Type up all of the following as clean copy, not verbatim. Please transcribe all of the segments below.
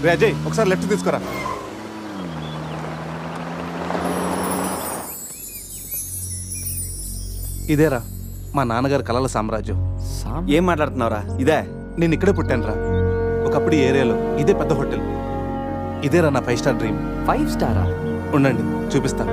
రే అజయ్ ఒకసారి లెఫ్ట్ తీసుకురా. ఇదేరా మా నాన్నగారు కలల సామ్రాజ్యం. ఏం మాట్లాడుతున్నావురా? ఇదే నేను ఇక్కడే పుట్టాను రా. ఒకప్పుడు ఈ ఏరియాలో ఇదే పెద్ద హోటల్. ఇదేరా నా 5 స్టార్ డ్రీమ్. 5 స్టారా? ఉండండి చూపిస్తా.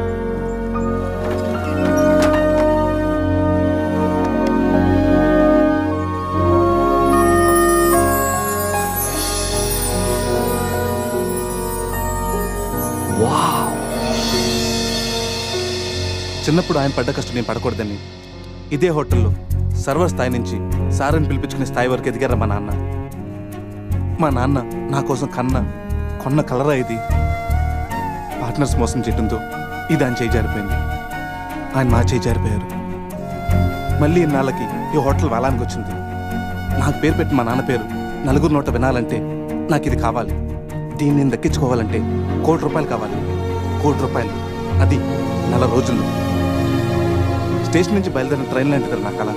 చిన్నప్పుడు ఆయన పడ్డ కష్టం నేను పడకూడదని ఇదే హోటల్లో సర్వర్ స్థాయి నుంచి సారని పిలిపించుకునే స్థాయి వరకు ఎదిగారా మా నాన్న. మా నాన్న నా కోసం కొన్న కలరా ఇది. పార్ట్నర్స్ మోసం చేయడంతో ఇది ఆయన చేయి జారిపోయింది. ఆయన మా చేయి జారిపోయారు. మళ్ళీ ఇన్నాళ్ళకి ఈ హోటల్ వేలానికి వచ్చింది. నాకు పేరు పెట్టి మా నాన్న పేరు నలుగురు నోట వినాలంటే నాకు ఇది కావాలి. దీన్ని నేను దక్కించుకోవాలంటే ₹1,00,00,000 కావాలి. ₹1,00,00,000 అది 4 రోజుల్లో. స్టేషన్ నుంచి బయలుదేరిన ట్రైన్ లాంటిది నా కళ.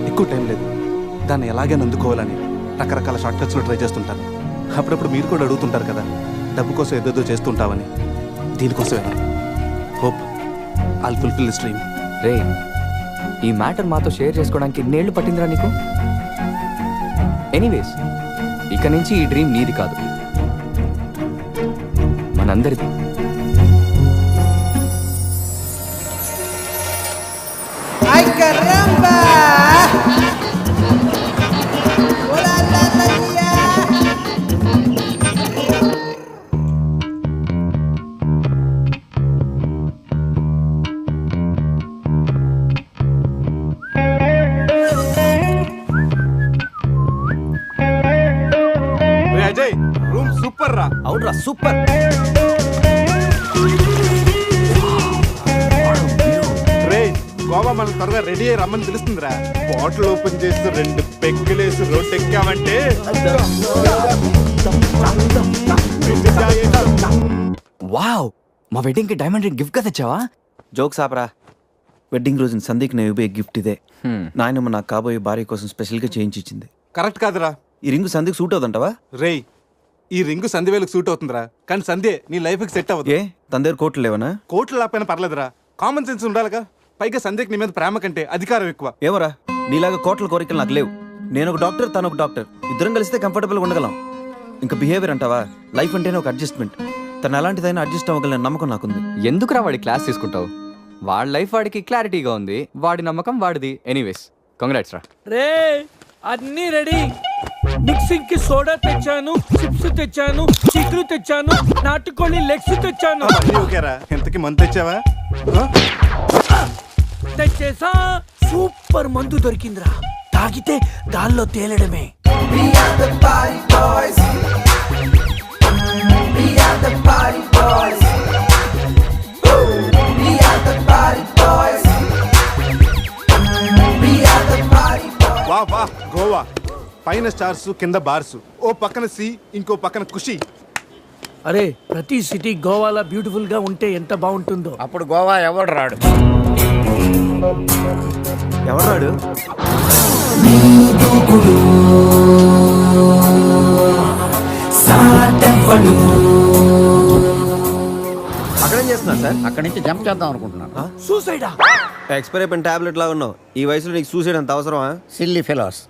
ఎక్కువ టైం లేదు. దాన్ని ఎలాగైనా అందుకోవాలని రకరకాల షార్ట్ కట్స్లో ట్రై చేస్తుంటాను. అప్పుడప్పుడు మీరు కూడా అడుగుతుంటారు కదా, డబ్బు కోసం ఏదేదో చేస్తుంటావని. దీనికోసమే hope I'll fulfil this dream. రే, ఈ మ్యాటర్ మాతో షేర్ చేసుకోవడానికి ఇన్నేళ్ళు పట్టిందిరా నీకు. ఎనీవేస్, ఇక నుంచి ఈ డ్రీమ్ నీది కాదు, మనందరిది. అజయ్ రూమ్ సూపర్ రా. అవునరా, సూపర్. రే గోవా మనం త్వరగా రెడీ అయ్యి రమ్మని తెలుస్తుందిరా. బాటిల్ ఓపెన్ చేస్తూ 2 పెగ్గులేసి రోడ్ ఎక్కామంటే వావ్, మా వెడ్డింగ్ కి డైమండ్ రింగ్ గిఫ్ట్ గా తెచ్చావా? జోక్స్ ఆపరా. వెడ్డింగ్ రోజున సందీక్ నేను ఇవ్వే గిఫ్ట్ ఇదే. నాయనమ్మ నాకు కాబోయే భార్య కోసం స్పెషల్గా చేయించి ఇచ్చింది. కరెక్ట్ కాదురా. ఈ రింగు సందీక్ సూట్ అవుతుంటావా? రే ఈ రింగు సంధ్యవేలకు సూట్ అవుతుందిరా, కానీ సంధ్య నీ లైఫ్కి సెట్ అవ్వదు. ఏ తన దగ్గర కోట్లు లేవనా? కోట్లు లేకపోయినా పర్లేదురా, కామన్ సెన్స్ ఉండాలిగా. పైగా సంధ్యకి నీ మీద ప్రేమ కంటే అధికారం ఎక్కువ. ఏమరా, నీలాగా కోట్ల కోరికలు నాకు లేవు. నేను ఒక డాక్టర్, తను ఒక డాక్టర్. ఇద్దరం కలిస్తే కంఫర్టబుల్గా ఉండగలం. ఇంకా బిహేవియర్ అంటావా? లైఫ్ అంటేనే ఒక అడ్జస్ట్మెంట్. తను ఎలాంటిదైనా అడ్జస్ట్ అవ్వగలని నమ్మకం నాకుంది. ఎందుకురా వాడి క్లాస్ తీసుకుంటావు? వాడి లైఫ్ వాడికి క్లారిటీగా ఉంది, వాడి నమ్మకం వాడిది. ఎనీవేస్, కంగ్రాట్స్ రా. రే అన్నీ రెడీ. మిక్సింగ్ కి సోడా తెచ్చాను, చిప్స్ తెచ్చాను, చిక్కులు తెచ్చాను, నాటుకోళ్ళి లెగ్స్ తెచ్చాను. ఓకేరా, ఎంతకి మందు తెచ్చావా? తెచ్చేసా. సూపర్ మందు దొరికిందిరా, తాగితే గాల్లో తేలడమే. వా వా గోవా, పైన స్టార్స్ కింద బార్స్, ఓ పక్కన సీ ఇంకో పక్కన ఖుషి. అరే ప్రతి సిటీ గోవాలో బ్యూటిఫుల్ గా ఉంటే ఎంత బాగుంటుందో. అప్పుడు గోవా ఎవడు రాడు. ఎవరు రాడు? అక్కడేం చేస్తున్నారు సార్? అక్కడి నుంచి జంప్ చేద్దాం అనుకుంటున్నాను. సూసైడా? ఎక్స్పైర్ అయిపోయిన టాబ్లెట్ లాగా ఉన్నావు. ఈ వయసులో నీకు సూసైడ్ అంత అవసరమా? Silly fellows.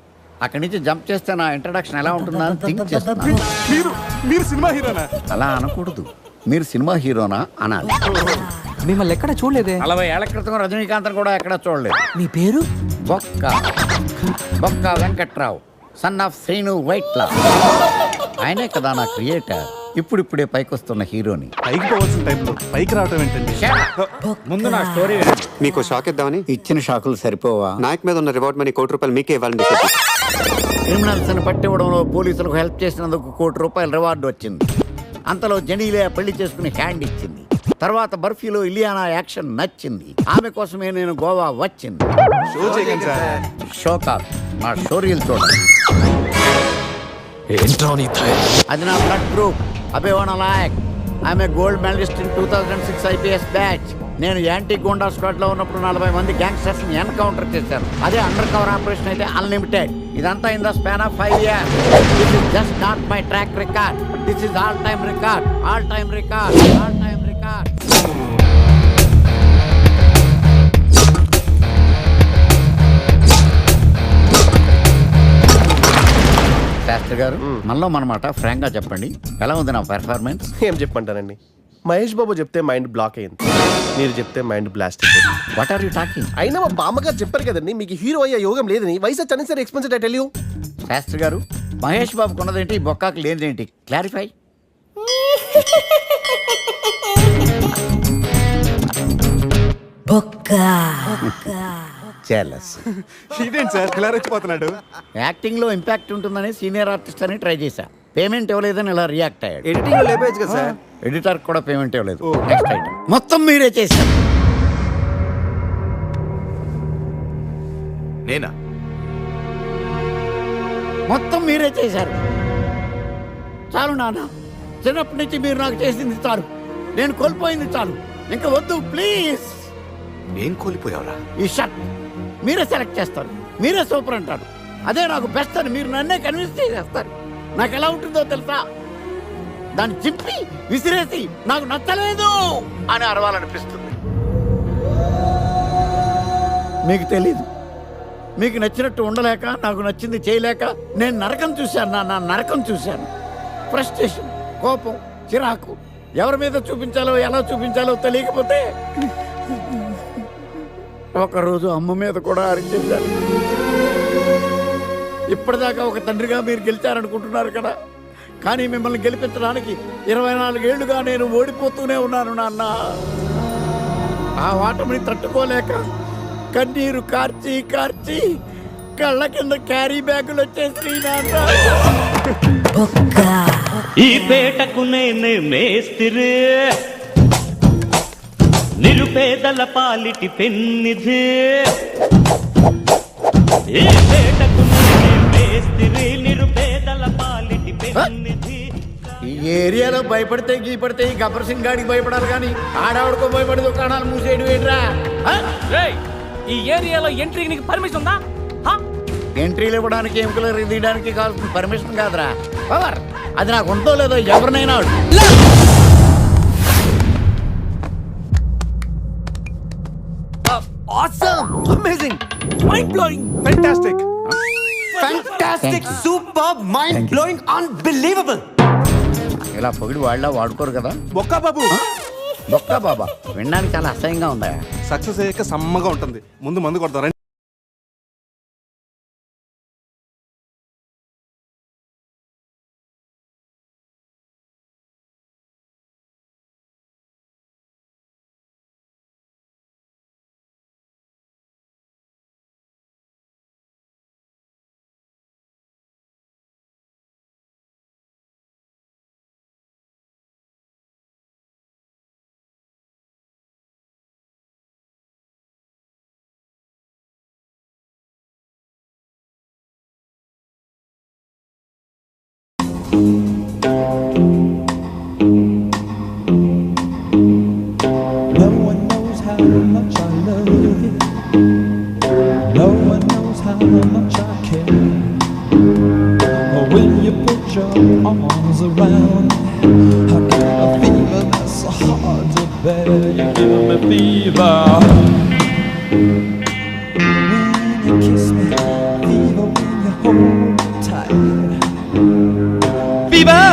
అక్కడి నుంచి జంప్ చేస్తే నా ఇంట్రడక్షన్ ఎలా ఉంటుందా అని థింక్ చేస్తున్నాను. మీరు సినిమా హీరోనా? అలా అనకూడదు, మీరు సినిమా హీరోనా అనాలి. మిమ్మల్ని ఎక్కడ చూడలేదే. 40 ఏళ్ల క్రితం రజనీకాంత్ కూడా ఎక్కడ చూడలేదు. మీ పేరు? బొక్క వెంకట్రావు, సన్ ఆఫ్ శ్రీను వైట్లా. ఆయనే కదా నా క్రియేటర్. ఇప్పుడిప్పుడే పైకి వస్తున్న హీరోని. పైకి పోవాల్సిన టైంలో పైకి రావటం ఏంటండి? ముందు నా స్టోరీ మీకు షాక్ ఇద్దామని. ఇచ్చిన షాకులు సరిపోవా? నాయక్ మీద ఉన్న రివార్డ్ మనీ ₹1,00,00,000 మీకే ఇవ్వాలని డిసైడ్. క్రిమినల్స్ ని పట్టివ్వడంలో పోలీసులకు హెల్ప్ చేసినందుకు ₹1,00,00,000 రివార్డు వచ్చింది. అంతలో జెనీలే పెళ్లి చేసుకుని హ్యాండ్ ఇచ్చింది. తర్వాత బర్ఫీలో ఇలియానా యాక్షన్ నచ్చింది. ఆమె కోసమే నేను గోవా వచ్చింది. షో చేయకండి సార్. షో కాదు, నా స్టోరీలు చూడండి. అది నా బ్లడ్ గ్రూప్. అభివాణ నాయక్. ఆమె gold medallist in 2006 IPS batch. నేను యాంటీ గోండా స్క్వాడ్ లో ఉన్నప్పుడు 40 మంది గ్యాంగ్స్టర్స్ ని ఎన్కౌంటర్ చేశాను. అదే అండర్ కవర్ ఆపరేషన్ అయితే అన్లిమిటెడ్. ఇదంతా in the span of 5 years. This is just not my track record. This is all time record. All time record. All time record. Shastri గారు, మనలో మనమాట ఫ్రాంక్ గా చెప్పండి, ఎలా ఉంది నా పెర్ఫార్మెన్స్? ఏం చెప్పమంటారండి, మహేష్ బాబు చెప్తే మైండ్ బ్లాక్ అయింది, మీరు చెప్తే మైండ్ బ్లాస్ట్ అయిపోయింది. What are you talking? అయినా మా బామ్మగారు చెప్పారు కదండి మీకు హీరో అయ్యే యోగం లేదని. వయసు సరే expensive I tell you. Shastri గారు, మహేష్ బాబు కొన్నదేంటి, బొక్కాకి లేనిదేంటి? క్లారిఫై. ఇదేంటి సార్ ఇలా రెచ్చిపోతున్నాడు? యాక్టింగ్ లో ఇంపాక్ట్ ఉంటుందని సీనియర్ ఆర్టిస్ట్ అని ట్రై చేశా. పేమెంట్ ఇవ్వలేదని ఇలా రియాక్ట్ అయ్యాడు. ఎడిటింగ్ లో లేపేయచ్చు కదా సార్. ఎడిటర్ కూడా పేమెంట్ ఇవ్వలేదు. నెక్స్ట్ ఐటమ్ మొత్తం మీరే చేశారు. నేనా? మొత్తం మీరే చేశారు. చాలు నాన్న, చిన్నప్పటి నుంచి మీరు నాకు చేసింది చాలు, నేను కోల్పోయింది చాలు, ఇంకా వద్దు ప్లీజ్. ఏం కోల్పోయావురా? ఈ షర్ట్ మీరే సెలెక్ట్ చేస్తారు, మీరే సూపర్ అంటారు, అదే నాకు బెస్ట్ అని మీరు నన్నే కన్విన్స్ చేసేస్తారు. నాకు ఎలా ఉంటుందో తెలుసా, దాన్ని చింపి విసిరేసి నాకు నచ్చలేదు అని అరవాలనిపిస్తుంది. మీకు తెలీదు, మీకు నచ్చినట్టు ఉండలేక, నాకు నచ్చింది చేయలేక నేను నరకం చూశాను. నా నరకం చూశాను. ఫ్రస్ట్రేషన్, కోపం, చిరాకు, ఎవరి మీద చూపించాలో ఎలా చూపించాలో తెలియకపోతే ఒకరోజు అమ్మ మీద కూడా అరిచేశాను. ఇప్పటిదాకా ఒక తండ్రిగా మీరు గెలిచారనుకుంటున్నారు కదా, కానీ మిమ్మల్ని గెలిపించడానికి 24 ఏళ్లుగా నేను ఓడిపోతూనే ఉన్నాను నాన్న. ఆ ఓటమిని తట్టుకోలేక కన్నీరు కార్చి కార్చి కళ్ళ కింద క్యారీ బ్యాగులు వచ్చేసి నాన్న. ఈ పేటకు నేనే మేస్తిరి, నిరుపేదల పాలిటి పెన్నిధి. ఈ పేటకు నేనే మేస్తిరి, నిరుపేదల పాలిటి పెన్నిధి. ఈ ఏరియాలో భయపడితే గీపడితే ఈ గబ్బర్ సింగ్ గాడికి భయపడాలి కానీ ఆడావిడకో భయపడి దుకాణాలు మూసేయడం ఏంట్రా? ఈ ఏరియాలో ఎంట్రీకి నీకు పర్మిషన్ ఉందా? ఎంట్రీలు ఇవ్వడానికి, ఎముకలు తీయడానికి కావాల్సిన పర్మిషన్ కాదురా, పవర్. అది నాకు ఉందో లేదో ఎవరినైనా amazing, mind blowing, fantastic, fantastic, super, mind blowing, unbelievable. ఇలా పొగిడి వాళ్ళ వాడుకోరు కదా. బొక్కా బాబు, బొక్కా బాబా వినడానికి చాలా అసహ్యంగా ఉందా? సక్సెస్ అయ్యాక సమ్మగా ఉంటుంది, ముందు మందు కొడతారా? No one knows how much I love you. No one knows how much I care. When you put your arms around me, I get a fever that's so hard to bear. You give me fever. When you kiss me, fever when you hold me tight. Fever!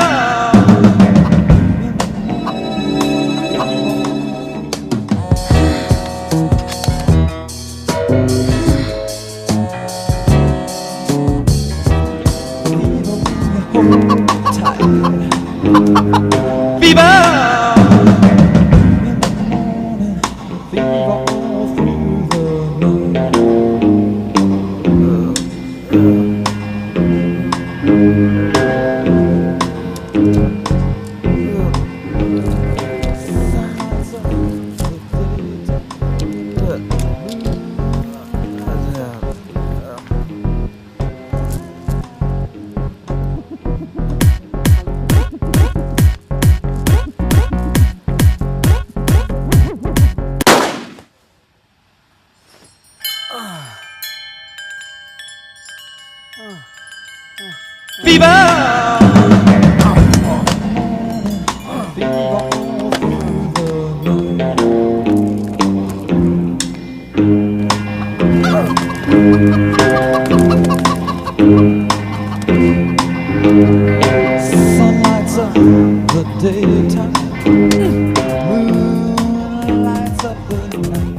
Sun lights up the daytime, moon lights up the night.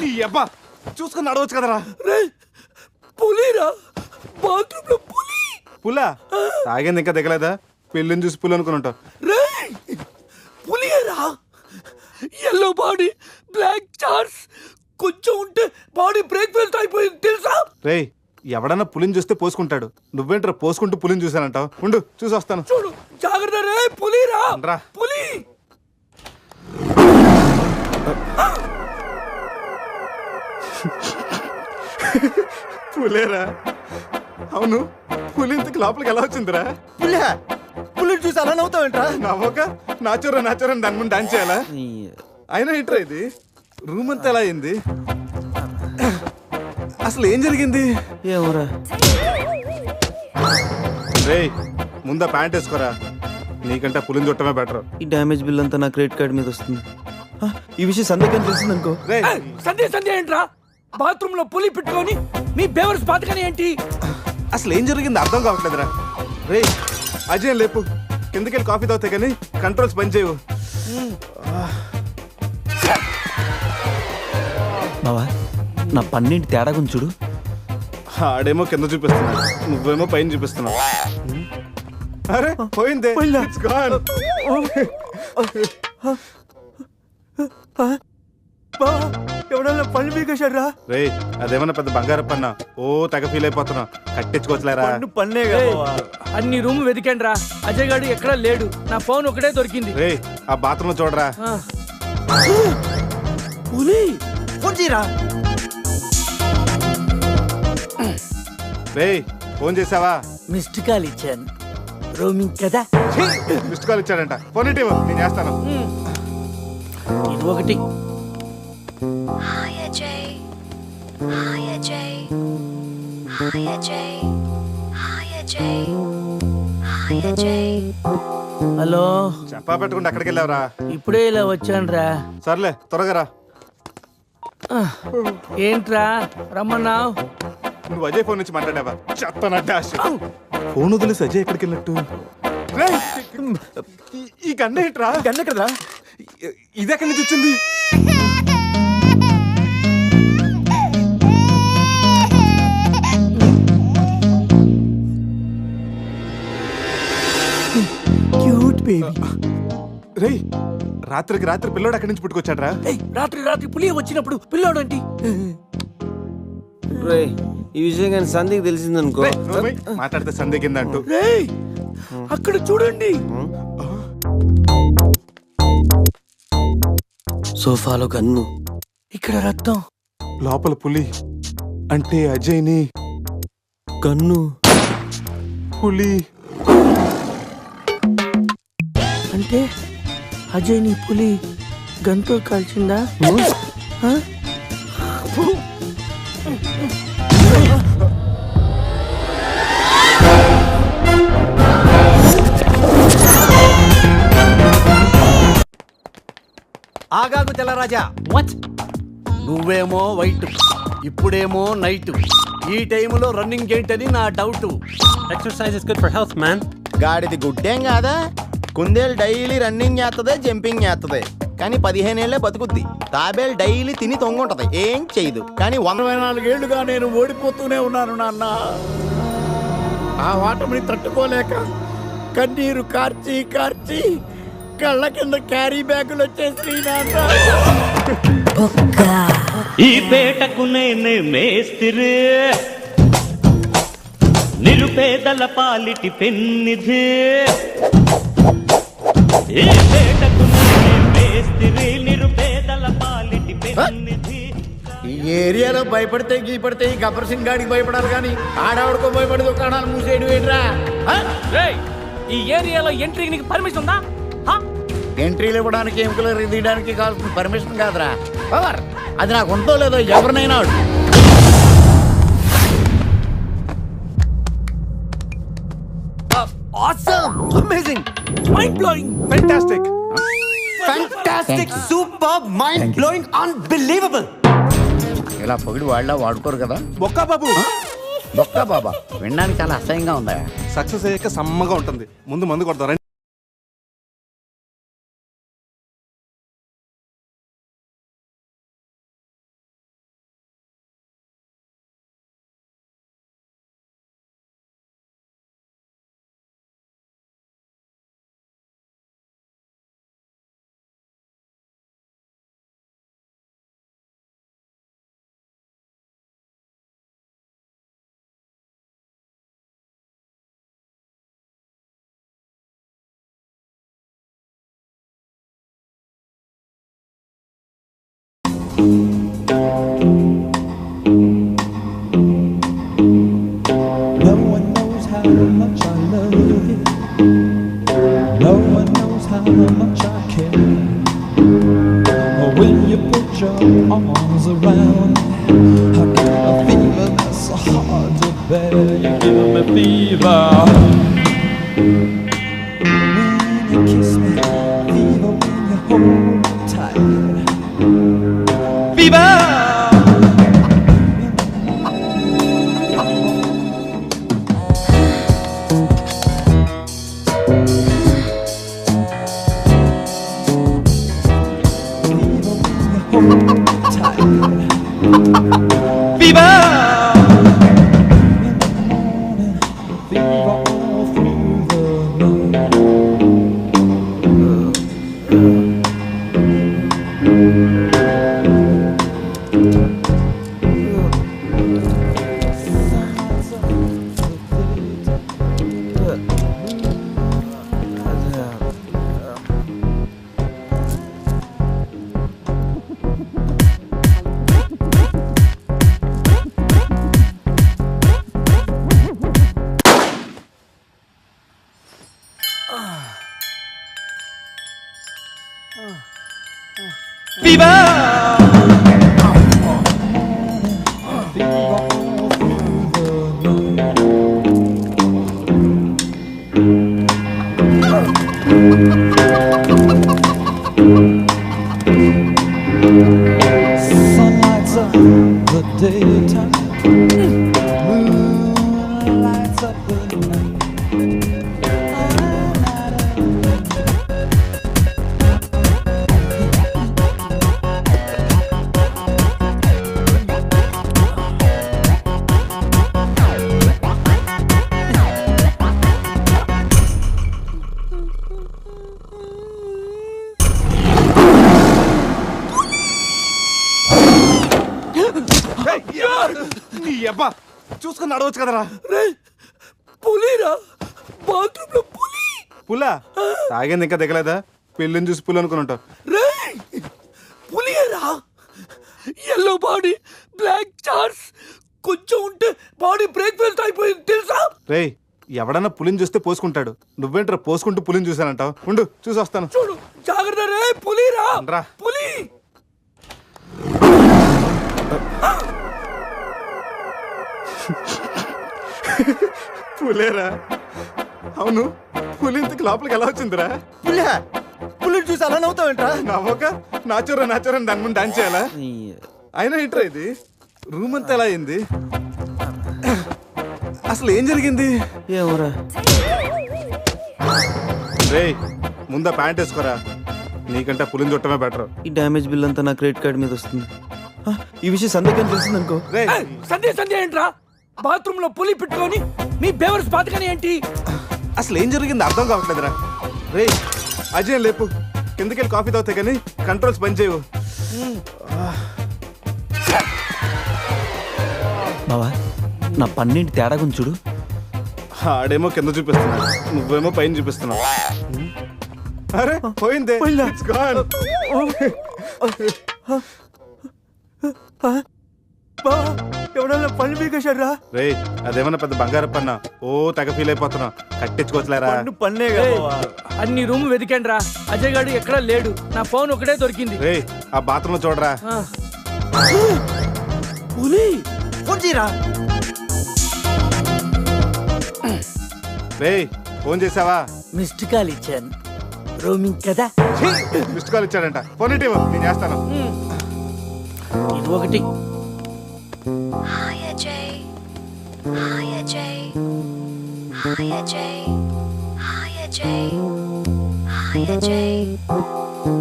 నీ అబ్బా చూసుకుని నడవచ్చు కదరా. పులిరా, bathroom లో పులి. పులా తాగింది ఇంకా దిగలేదా? పెళ్ళిని చూసి పులి అనుకుని ఉంటావు. రేయ్, పులియేరా. ఎల్లో బాడీ, బ్లాక్ చార్స్, కొంచెం ఉంటే బాడీ బ్రేక్ ఫెయిల్ అయిపోయింది తెలుసా? రేయ్, ఎవడన్నా పులిని చూస్తే పోసుకుంటాడు. నువ్వేంట్రా పోసుకుంటూ పులిని చూసానంటావు? ఉండు చూసి వస్తాను. చూడు జాగ్రత్త రే, పులిరా, రా. పులి. పులేరా? అవును, పులి ఇంతకు లోపలికి ఎలా వచ్చిందిరా? పులి చూసి అలా నవ్వుతావేంట్రా? నవ్వక నాచురా నాచురా దాని ముందు డాన్స్ చేయాలా? అయినా ఏంట్రా ఇది? రూమ్ అంతా ఎలా అయింది? అసలు ఏం జరిగింది? ఏమోరా. రేయ్, ముందా ప్యాంట్ వేసుకోరా. నీకంటే పులిని చుట్టమే బెటర్. ఈ డ్యామేజ్ బిల్ అంతా నా క్రెడిట్ కార్డ్ మీద వస్తుంది. ఈ విషయం సందేహం తెలిసింది అనుకో. రేయ్, సంధ్య ఏంట్రా? బాత్రూమ్ లో పులి పెట్టుకొని మీ బేవర్స్ బాతకని ఏంటి? అసలు ఏం జరిగింది అర్థం కావట్లేదురా. రేయ్, అజయ్ లేపు, కిందకెళ్ళి కాఫీ తాగుతాయి కానీ కంట్రోల్స్ పని చేయవు. బావా, నా పన్నెండు తేడా గురించి చూడు. ఆడేమో కింద చూపిస్తున్నాడు, నువ్వేమో పైన చూపిస్తున్నావు. అరే పోయిందే. It's gone. ఎవడన్నా పళ్ళు పీకేశాడ్రా? రేయ్, అదేమన్నా పెద్ద బంగారు పన్న? ఓ తెగ ఫీల్ అయిపోతున్నావు. కట్టించుకోవచ్చులేరా. పన్నే అన్ని రూమ్ వెతికాను రా, అజయ్ గాడు ఎక్కడా లేడు. నా ఫోన్ ఒకటే దొరికింది. రేయ్, ఆ బాత్రూమ్ చూడరా. పులి ఫోన్ చేయరా. రేయ్, ఫోన్ చేసావా? మిస్డ్ కాల్ ఇచ్చాను, రోమింగ్ కదా. మిస్డ్ కాల్ ఇచ్చాడంట. ఫోన్ ఇటు ఇవ్వు, నేను చేస్తాను. ఇది ఒకటి. Hi Ajay. Hi Ajay. Hi Ajay. Hi Ajay. Hi Ajay. Hello, చెప్పా పెట్టుకుంటే అక్కడికి వెళ్ళావరా? ఇప్పుడే ఇలా వచ్చాను రా. సర్లే, త్వరగా రా. ఏంట్రా రమ్మన్నావు? నువ్వు అజయ్ ఫోన్ నుంచి మాట్లాడావా? చెప్తానంటే ఫోన్ వదిలేసి అజయ్ ఎక్కడికి వెళ్ళినట్టు? రేయ్, ఈ గన్న ఏంట్రా? గన్న కదరా? ఇది ఎక్కడి నుంచి వచ్చింది? Cute baby. రేయ్, రాత్రికి రాత్రి పిల్లోడు అక్కడి నుంచి పుట్టుకొచ్చాడ్రా. రాత్రి పులి వచ్చినప్పుడు పిల్లోడు ఏంటి? రే, ఈ విషయం కానీ సంధికి తెలిసిందనుకో. రేయ్, నువ్వు పోయి మాట్లాడితే సందేహిందంటూ. రేయ్, అక్కడ చూడండి. సోఫాలో గన్ను, ఇక్కడ రక్తం. లోపల పులి అంటే అజయ్ని. గన్ను, పులి అంటే అజయ్ ని పులి గంతో కాల్చిందా? ఆగాగు తెల్లరాజా. వాట్? నువ్వేమో వైట్, ఇప్పుడేమో నైట్. ఈ టైంలో రన్నింగ్ ఏంటని నా doubt. Exercise is good for health man. గాడిది గుడ్డేం కాదా? కుందేలు డైలీ రన్నింగ్ చేస్తుంది, జంపింగ్ చేస్తుంది, కానీ 15 ఏళ్లే బతుకుద్ది. తాబేలు డైలీ తిని తొంగుంటది, ఏం చేయదు. కానీ 124 ఏళ్లుగా నేను ఓడిపోతూనే ఉన్నాను నాన్న. ఆ వాటమిని తట్టుకోలేక కన్నీరు కార్చి కార్చి కళ్ళ కింద క్యారీ బ్యాగులు వచ్చేసి నాన్న. ఈ పేటకు నేనే మేస్తిరి, నిరుపేదల పాలిటి పెన్నిధి. ఈ పేటకు నేనే మేస్తిరి, నిరుపేదల పాలిటి పెన్నిధి. ఈ ఏరియాలో భయపడితే గీపడితే ఈ గబ్బర్ సింగ్ గాడికి భయపడాలి కానీ ఆడవాడికో భయపడి దుకాణాలు మూసేయడం ఏంట్రా? రేయ్, ఈ ఏరియాలో ఎంట్రీకి నీకు పర్మిషన్ ఉందా? ఎంట్రీలు ఇవ్వడానికి ఎముకలు తీయడానికి కావాల్సిన పర్మిషన్ కాదురా, పవర్. అది నాకు ఉందో లేదో ఎవరినైనా అడుగు. Amazing, mind blowing, fantastic, fantastic, super, mind blowing, unbelievable. ఇలా పొగిడి వాళ్ళ వాడుకోరు కదా. బొక్కా బాబు. బొక్క బాబా వినడానికి చాలా అసహ్యంగా ఉందా? సక్సెస్ అయ్యాక సమ్మగా ఉంటుంది. ముందు మందు కొడతారు. No one knows how much I love you. No one knows how much I care. When you put your arms around me, I get a fever that's so hard to bear. You give me fever. When you kiss me, fever when you hold me tight. Fever! Sun lights up the daytime, moon lights up the night. నీ అబ్బా చూసుకుని నడవచ్చు కదరా. పులిరా, bathroom లో పులి. పులా తాగింది ఇంకా దిగలేదా? పెళ్ళిని చూసి పులి అనుకుని ఉంటావు. రేయ్, పులిరా, ఎల్లో బాడీ, బ్లాక్ చార్స్, కొంచెం ఉంటే బాడీ బ్రేక్ఫాస్ట్ అయిపోయింది తెలుసా? రేయ్, ఎవడన్నా పులిని చూస్తే పోసుకుంటాడు. నువ్వేంట్రా పోసుకుంటూ పులిని చూసానంటావు? ఉండు చూసి వస్తాను. చూడు, జాగ్రత్త రే, పులిరా, రా. పులి. పులేరా? అవును, పులి ఇంతకు లోపలికి ఎలా వచ్చిందిరా? పులిని చూసి అలా నవ్వుతావేంట్రా? నవ్వక నాచురా నాచురా దాని ముందు డాన్స్ చేయాలా? అయినా ఏంట్రా ఇది? రూమ్ అంతా ఎలా అయింది? అసలు ఏం జరిగింది? ఏమోరా. రేయ్, ముందా ప్యాంట్ వేసుకోరా. నీకంటే పులిని చుట్టమే బెటర్. ఈ డ్యామేజ్ బిల్ అంతా నా క్రెడిట్ కార్డ్ మీద వస్తుంది. ఈ విషయం సందేహం తెలిసింది అనుకో. సంధ్య ఏంట్రా? బాత్రూమ్ లో పులి పెట్టుకొని మీ బేవర్స్ బాతకని ఏంటి? అసలు ఏం జరిగింది అర్థం కావట్లేదురా. రేయ్ అజయ్ లేపు, కిందకెళ్ళి కాఫీ తాగుతాయి కానీ కంట్రోల్స్ పని చేయవు. బావా, నా పన్నెండు తేడా గురించి చూడు. ఆడేమో కింద చూపిస్తున్నాడు, నువ్వేమో పైన చూపిస్తున్నావు. అరే పోయిందే. It's gone. ఎవడన్నా పళ్ళు పీకేశారా? రే అదేమన్నా పెద్ద బంగారు పన్నా? ఓ తెగ ఫీల్ అయిపోతున్నా. కట్టించుకోవచ్చులేరా? పన్నే అన్ని రూమ్ వెతికాను రా, అజయ్ గాడు ఎక్కడా లేడు. నా ఫోన్ ఒకటే దొరికింది. రే ఆ బాత్రూమ్ లో చూడరా. పులి ఫోన్ చేయరా. రే ఫోన్ చేసావా? మిస్డ్ కాల్ ఇచ్చాను, రోమింగ్ కదా. మిస్డ్ కాల్ ఇచ్చాడంట. ఫోన్ ఇటు నేను చేస్తాను. ఇది ఒకటి. Hi Ajay. Hi Ajay. Hi Ajay. Hi Ajay. Hi Ajay.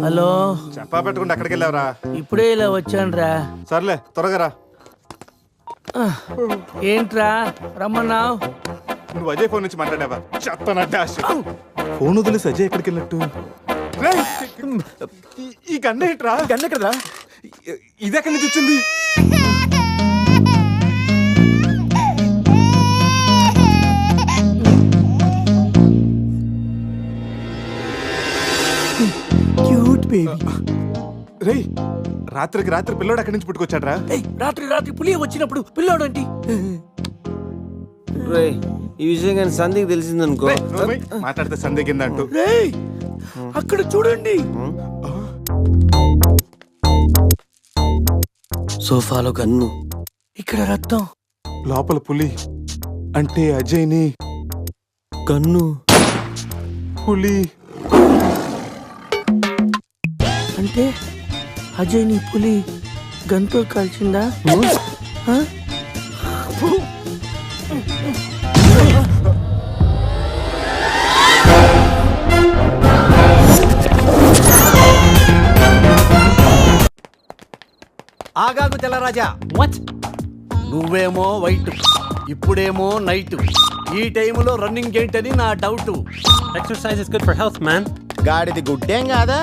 Hello, చెప్పా పెట్టకుండా ఎక్కడికి వెళ్ళావురా? ఇప్పుడే ఇలా వచ్చాను రా. సర్లే త్వరగా రా. ఏంట్రా రమ్మన్నావు? నువ్వు అజయ్ ఫోన్ నుంచి మాట్లాడావా? చెప్తానంటే ఫోన్ వదిలేసి అజయ్ ఎక్కడికి వెళ్ళట్టు? ఈ గన్న ఏంట్రా? గన్న కదా. ఇది ఎక్కడి నుంచి వచ్చింది? Cute baby. రేయ్ రాత్రికి రాత్రి పిల్లోడు అక్కడి నుంచి పుట్టుకొచ్చాడ్రా. రాత్రి రాత్రి పులి వచ్చినప్పుడు పిల్లోడంటి. ఈ విషయం కానీ సంధికి తెలిసిందనుకో. మాట్లాడితే సందేహిందంటూ. రేయ్ అక్కడ చూడండి. సోఫాలో గన్ను, ఇక్కడ రక్తం, లోపల పులి. అంటే అజయ్ని గన్ను పులి. అంటే అజయ్ ని పులి గన్తో కాల్చిందా? ఆ? ఆగాగు తెల్లరాజా. వాట్? నువ్వేమో వైట్, ఇప్పుడేమో నైట్. ఈ టైములో రన్నింగ్ ఏంటని నా doubt. Exercise is good for health man. గాడిది గుడ్డేం కాదా?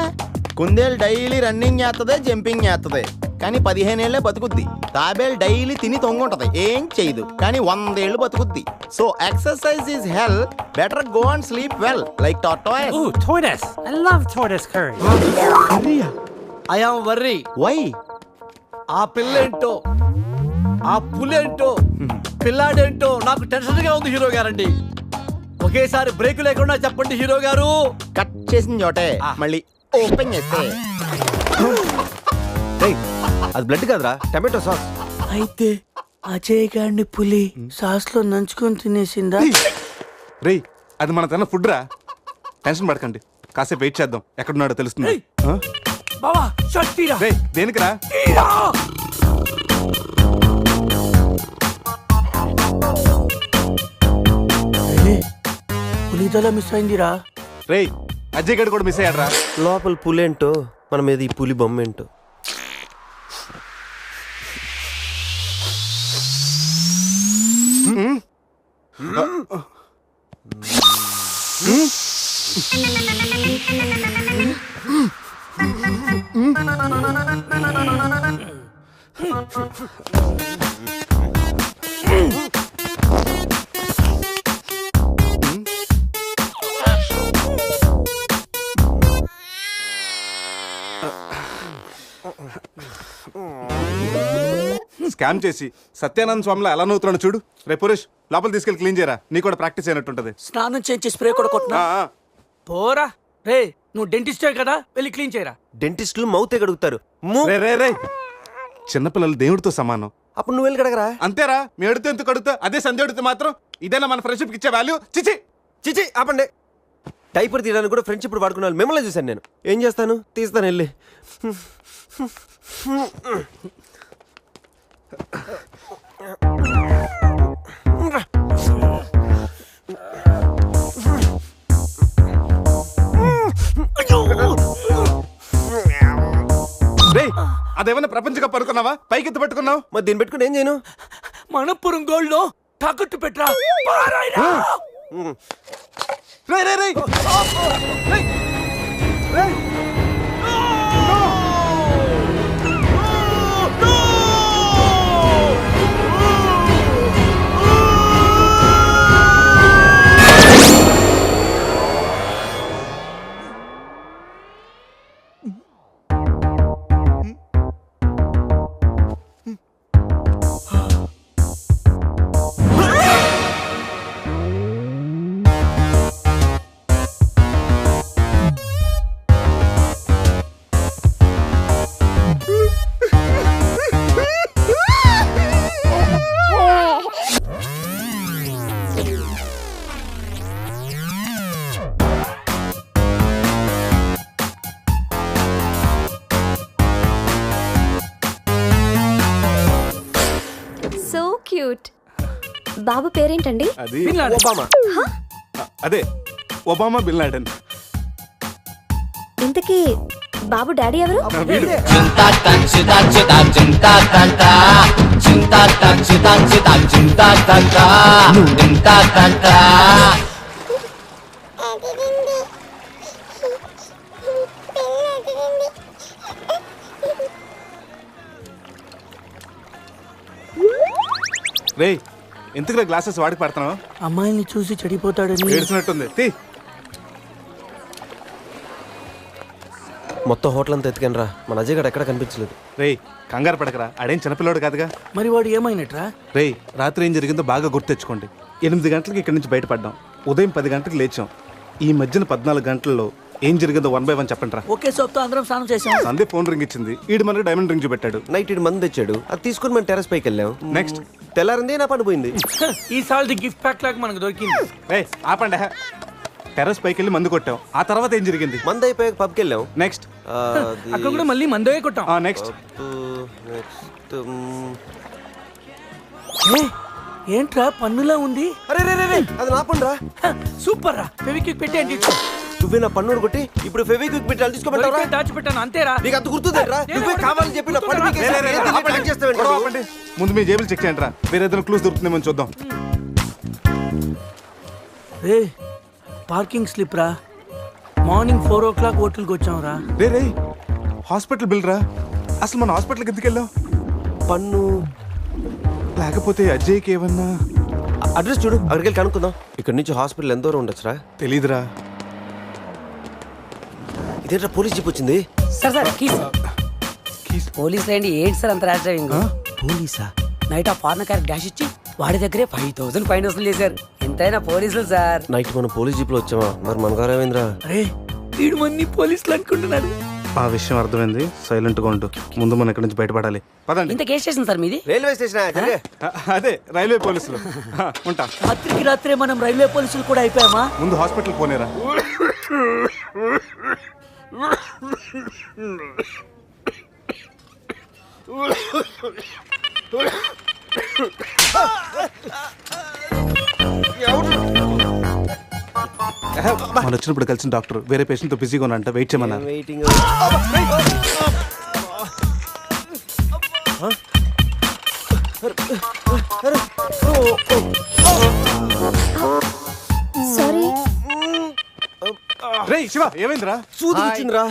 కుందేలు డైలీ రన్నింగ్ చేస్తుంది, జంపింగ్ చేస్తుంది, కానీ 15 ఏళ్లే బతుకుద్ది. తాబేలు డైలీ తిని తొంగుంటది, ఏం చేయదు, కానీ 100 ఏళ్ళు బతుకుద్ది. So exercise is hell. Better go and sleep well like tortoise. Ooh, tortoise. I love tortoise curry. I am worry. Why? ఆ పిల్లేంటో, ఆ పులేంటో, పిల్లాడేంటో నాకు టెన్షన్ గా ఉంది హీరో గారండి. ఒకేసారి బ్రేక్ లేకుండా చెప్పండి హీరో గారు. కట్ చేసిన చోటే మళ్ళీ ఓపెన్ చేస్తే అది బ్లడ్ కాదురా, టమాటో సాస్. అయితే అజయ్ గారిని పులి సాస్ లో నంచుకొని తినేసిందా? రేయ్ అది మన తన ఫుడ్ రా. టెన్షన్ పడకండి, కాసేపు వెయిట్ చేద్దాం. ఎక్కడున్నాడో తెలుస్తుంది. బావా షర్ట్ తీరా. రేయ్ దేనికిరా? తీరా. పులిదల మిస్ అయిందిరా. రేయ్ అజయ్ గడు కూడా మిస్ అయ్యాడ్రా. లోపల పులేంటో మన మీద ఈ పులి బొమ్మ ఏంటో. స్కామ్ చేసి సత్యానంద స్వామిలో ఎలా నవ్వుతున్నాడు చూడు. రేపు పురేష్ లోపల తీసుకెళ్ళి క్లీన్ చేయరా, నీకు కూడా ప్రాక్టీస్ అయినట్టుంటది. స్నానం చేయించి స్ప్రే కూడా కొట్టినా పోరా. రే నువ్వు డెంటిస్టే కదా, వెళ్ళి క్లీన్ చేయరా. డెంటిస్టులు మౌత్ గడుగుతారు. రే చిన్నపిల్లలు దేవుడితో సమానం. అప్పుడు నువ్వు వెళ్ళి కడగరా. అంతేరా, మీ అడితే ఎందుకు కడుగుతా, అదే సంధ్య అడిగితే మాత్రం ఇదేనా మన ఫ్రెండ్షిప్ ఇచ్చే వాల్యూ? చిచి చిచి ఆపండి. డైపర్ తీయడానికి కూడా ఫ్రెండ్షిప్ ఇప్పుడు వాడుకున్న వాళ్ళు మిమ్మల్ని చూశాను నేను. ఏం చేస్తాను, తీస్తాను వెళ్ళి. అదేమన్నా ప్రపంచ కప్ అనుకున్నావా? పైకి ఎత్తు పెట్టుకున్నావు. మరి దీన్ని పెట్టుకుని ఏం చేయను? మనపురం గోల్డ్ లో తాకట్టు పెట్టరా. బాబు పేరేంటండి? అది బిన్ లాడెన్. ఒబామా. అదే ఒబామా బిన్ లాడెన్. ఇంతకీ బాబు డాడీ ఎవరు? వీడు. రేయ్ ఎందుకు గ్లాసెస్ వాడికి పడుతున్నావు? అమ్మాయిని చూసి చెడిపోతాడని. ఏడ్చినట్టుంది. తీ. మొత్తం హోటల్ అంతా ఎత్తుకాను రా, మన అజయ్ గడ ఎక్కడ కనిపించలేదు. రేయ్ కంగారు పడకరా, ఆడేం చిన్నపిల్లోడు కాదుగా. మరి వాడు ఏమైనట్రా? రేయ్ రాత్రి ఏం జరిగిందో బాగా గుర్తు తెచ్చుకోండి. 8 గంటలకి ఇక్కడి నుంచి బయటపడ్డాం, ఉదయం 10 గంటలకు లేచాం. ఈ మధ్యన 14 గంటల్లో ఏం జరిగిందో 1 by 1 చెప్పండి రా. ఒకే సోప్తో అందరం స్నానం చేసాం. సందే ఫోన్ రింగ్ ఇచ్చింది, ఈడు మనకి డైమండ్ రింగ్ చూపెట్టాడు. నైట్ ఇటు మంది తెచ్చాడు, అది తీసుకుని మనం టెర్రస్ పైకి వెళ్ళాం. నెక్స్ట్ తెల్లారింది నా పడిపోయింది. ఈ సాల్ది గిఫ్ట్ ప్యాక్ లాగా మనకు దొరికింది. రేయ్ ఆపండి. టెర్రస్ పైకి వెళ్ళి మందు కొట్టాం. ఆ తర్వాత ఏం జరిగింది? మంది అయిపోయాక పబ్కి వెళ్ళాం. నెక్స్ట్ అక్కడ కూడా మళ్ళీ మందవే కొట్టాం. నెక్స్ట్ ఏ, ఏంట్రా పన్నులా ఉంది? అరే రే రే రే, అది నా పని రా. సూపర్ రా. ఫెవిక్విక్ పెట్టి అండి నువ్వే నా పన్ను కొట్టి ఇప్పుడు ఫెవిక్విక్ పెట్టి అది తీసుకోమంటావా? దాచిపెట్టాను అంతేరా. నీకు అంత గుర్తుందేట్రా? నువ్వే కావాలని చెప్పి నా పన్ను పీకేసి ఏం చేస్తావేంటి నువ్వు? ఆపండి. ముందు మీ జేబులు చెక్ చేయండి రా, వేరే ఏదైనా క్లూస్ దొరుకుతుందేమో చూద్దాం. రే పార్కింగ్ స్లిప్ రా. మార్నింగ్ 4 o'clock హోటల్కి వచ్చాం రా. రే రే హాస్పిటల్ బిల్ రా. అసలు మన హాస్పిటల్కి ఎందుకు వెళ్ళాం? పన్ను లేకపోతే అజయ్కి ఏమన్నా? అడ్రస్ చూడు, అక్కడికి వెళ్ళి కనుక్కుందాం. ఇక్కడ నుంచి హాస్పిటల్ ఎంత దూరం ఉండొచ్చురా? తెలీదురా. ఇదేంట్రా పోలీస్ జీప్ వచ్చింది? సార్ పోలీసులు ఏంటి సార్ అంత ర్యాష్ డ్రైవింగ్? పోలీసా? నైట్ ఆ ఫారెన్ కార్ డాష్ ఇచ్చి వాడి దగ్గరే 5,000 ఫైన్ వసూలు చేశారు. ఎంతైనా పోలీసులు సార్. నైట్ మనం పోలీస్ జీప్ లో వచ్చామా? మరి మన గారు ఏమైందిరా? అరే వీడు మన్ని పోలీసులు అనుకుంటున్నాడు. ఆ విషయం అర్థమైంది, సైలెంట్ గా ఉండు. ముందు మనం ఇక్కడి నుంచి బయటపడాలి. పదండి. ఇంత కేసు స్టేషన్ సార్ మీది? Railway station. అదే రైల్వే పోలీసులు. ఉంటా. రాత్రికి రాత్రే మనం రైల్వే పోలీసులు కూడా అయిపోయామా? ముందు హాస్పిటల్ పోనేరా. మనం వచ్చినప్పుడు కలిసిన డాక్టర్ వేరే పేషెంట్ తో బిజీగా ఉన్నంట, వెయిట్ చేయమన్నారు. వెయిటింగ్. సారీ. రే శివ ఏమైందిరా? సూది వచ్చిందిరా.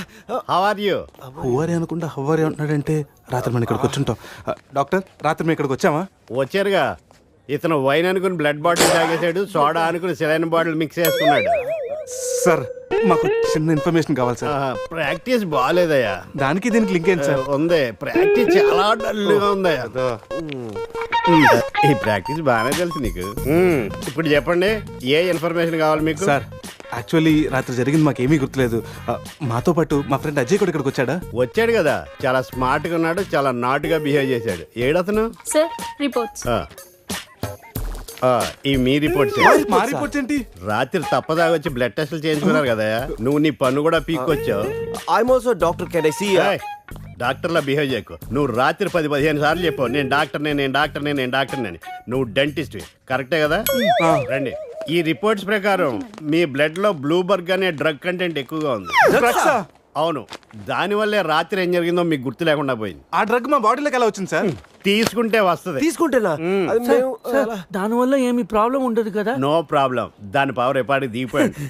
How are you? హువారి అనుకుంటా హువారి అంటున్నాడంటే రాత్రి మనం ఇక్కడికి వచ్చుంటాం. డాక్టర్ రాత్రి మేము ఇక్కడికి వచ్చామా? వచ్చారుగా. ఇతను వైన్ అనుకుని బ్లడ్ బాటిల్ తాగేశాడు, సోడా అనుకుని సెలైన్ బాటిల్ మిక్స్ చేసుకున్నాడు. సార్ మాకు చిన్న ఇన్ఫర్మేషన్ కావాలి సార్. ప్రాక్టీస్ బాగాలేదయ్యా. దానికి దీనికి లింక్ ఏంటి సార్? ఉంది, ప్రాక్టీస్ చాలా డల్గా ఉందయ్యా. ఈ ప్రాక్టీస్ బాగానే తెలుసు నీకు. ఇప్పుడు చెప్పండి, ఏ ఇన్ఫర్మేషన్ కావాలి మీకు? సార్ యాక్చువల్లీ రాత్రి జరిగింది మాకేమీ గుర్తులేదు. మాతో పాటు మా ఫ్రెండ్ అజయ్ కూడా ఇక్కడికి వచ్చాడా? వచ్చాడు కదా, చాలా స్మార్ట్ గా ఉన్నాడు, చాలా నాటుగా బిహేవ్ చేశాడు. ఏడతను? Sir reports. ఈ మీ రిపోర్ట్స్. మా రిపోర్ట్స్ ఏంటి? రాత్రి తప్పదాగా వచ్చి బ్లడ్ టెస్టులు చేయించుకున్నారు కదా, నువ్వు నీ పన్ను కూడా పీక్కొచ్చావు. I'm also doctor. Can I see? డాక్టర్లా బిహేవ్ చేయకు. నువ్వు రాత్రి 10-15 సార్లు చెప్పావు నేను డాక్టర్నే, నేను డాక్టర్నే, నేను డాక్టర్నే. నువ్వు డెంటిస్ట్, కరెక్టే కదా? రండి. ఈ రిపోర్ట్స్ ప్రకారం మీ బ్లడ్ లో బ్లూబర్గ్ అనే డ్రగ్ కంటెంట్ ఎక్కువగా ఉంది. అవును, దానివల్లే రాత్రి ఏం జరిగిందో మీకు గుర్తు లేకుండా పోయింది. ఆ డ్రగ్ మా బాడీలోకి ఎలా వచ్చింది సార్? తీసుకుంటే వస్తుంది. తీసుకుంటేనా? దానివల్ల ఏమి ప్రాబ్లం ఉండదు కదా? No problem. దాని పవర్ ఎప్పటికి దిగిపోయాడు.